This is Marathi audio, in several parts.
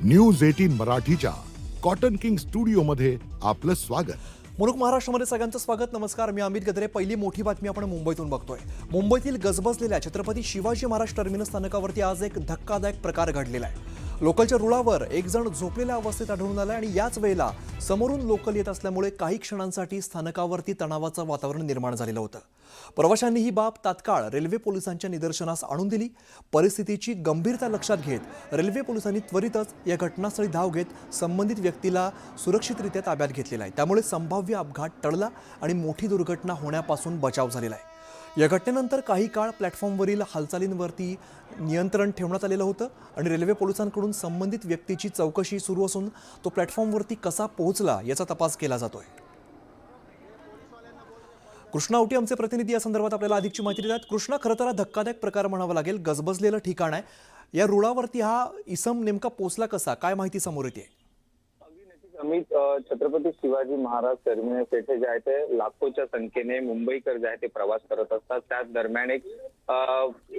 न्यूज 18 मराठीच्या कॉटन किंग स्टुडिओ मध्ये आपलं स्वागत। मुलुक महाराष्ट्रामध्ये सगळ्यांचं स्वागत। नमस्कार, मी अमित गद्रे। पहिली मोठी बातमी आपण मुंबईतून बघतोय। मुंबईतील गजबजलेल्या छत्रपती शिवाजी महाराज टर्मिनस स्थानकावरती आज एक धक्कादायक प्रकार घडलेला आहे। लोकलच्या रुळावर एक जण झोपलेल्या अवस्थेत आढळून आला आणि याच वेळेला समोरून लोकल येत असल्यामुळे काही क्षणांसाठी स्थानकावरती तणावाचं वातावरण निर्माण झालेलं होतं। प्रवाशांनी ही बाब तात्काळ रेल्वे पोलिसांच्या निदर्शनास आणून दिली। परिस्थितीची गंभीरता लक्षात घेत रेल्वे पोलिसांनी त्वरितच या घटनास्थळी धाव घेत संबंधित व्यक्तीला सुरक्षितरित्या ताब्यात घेतलेला आहे। त्यामुळे संभाव्य अपघात टळला आणि मोठी दुर्घटना होण्यापासून बचाव झालेला आहे। या घटनेनंतर काही काळ प्लॅटफॉर्मवरील हालचालींवरती नियंत्रण ठेवण्यात आलेलं होतं आणि रेल्वे पोलिसांकडून संबंधित व्यक्तीची चौकशी सुरू असून तो प्लॅटफॉर्मवरती कसा पोहोचला याचा तपास केला जातोय। कृष्णा औटी आमचे प्रतिनिधी या संदर्भात आपल्याला अधिकची माहिती देतात। कृष्णा, खरं तर हा धक्कादायक प्रकार म्हणावा लागेल, गजबजलेलं ठिकाण आहे। या रुळावरती हा इसम नेमका पोहोचला कसा, काय माहिती समोर येते? अमित, छत्रपती शिवाजी महाराज टर्मिनस येथे जे आहे ते लाखोच्या संख्येने मुंबईकर जे आहे ते प्रवास करत असतात। त्याच दरम्यान एक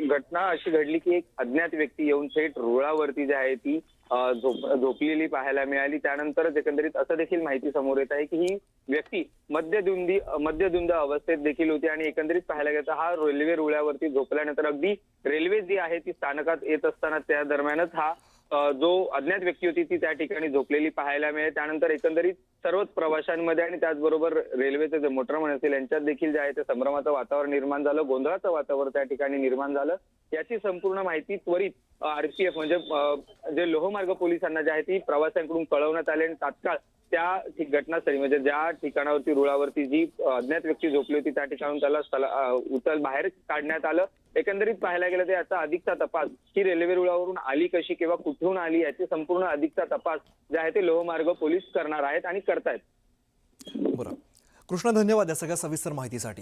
घटना अशी घडली की एक अज्ञात व्यक्ती येऊन थेट रुळावरती जी आहे ती झोपलेली पाहायला मिळाली। त्यानंतरच एकंदरीत असं देखील माहिती समोर येत आहे की ही व्यक्ती मद्यधुंद अवस्थेत देखील होती आणि एकंदरीत पाहायला गेलं तर हा रेल्वे रुळावरती झोपल्यानंतर अगदी रेल्वे जी आहे ती स्थानकात येत असताना त्या दरम्यानच हा जो अज्ञात व्यक्ती होती ती त्या ठिकाणी झोपलेली पाहायला मिळाली। त्यानंतर एकंदरीत सर्वच प्रवाशांमध्ये आणि त्याचबरोबर रेल्वेचे जे मोटरमन असतील यांच्यात देखील जे आहे ते संभ्रमाचं वातावरण निर्माण झालं, गोंधळाचं वातावरण त्या ठिकाणी निर्माण झालं। याची संपूर्ण माहिती त्वरित आरपीएफ म्हणजे जे लोहमार्ग पोलिसांना जे आहे ती प्रवाशांकडून कळवण्यात आली आणि तात्काळ त्या घटनास्थळी म्हणजे ज्या ठिकाणावरती रुळावरती जी अज्ञात व्यक्ती झोपली होती त्या ठिकाणून त्याला बाहेर काढण्यात आलं। एकंदरीत पाहायला गेलं तर याचा अधिकचा तपास ही रेल्वे रुळावरून आली कशी किंवा कुठून आली याची संपूर्ण अधिकचा तपास जे आहे ते लोहमार्ग पोलीस करणार आहेत आणि करतायत। बरं कृष्णा, धन्यवाद या सगळ्या सविस्तर माहितीसाठी।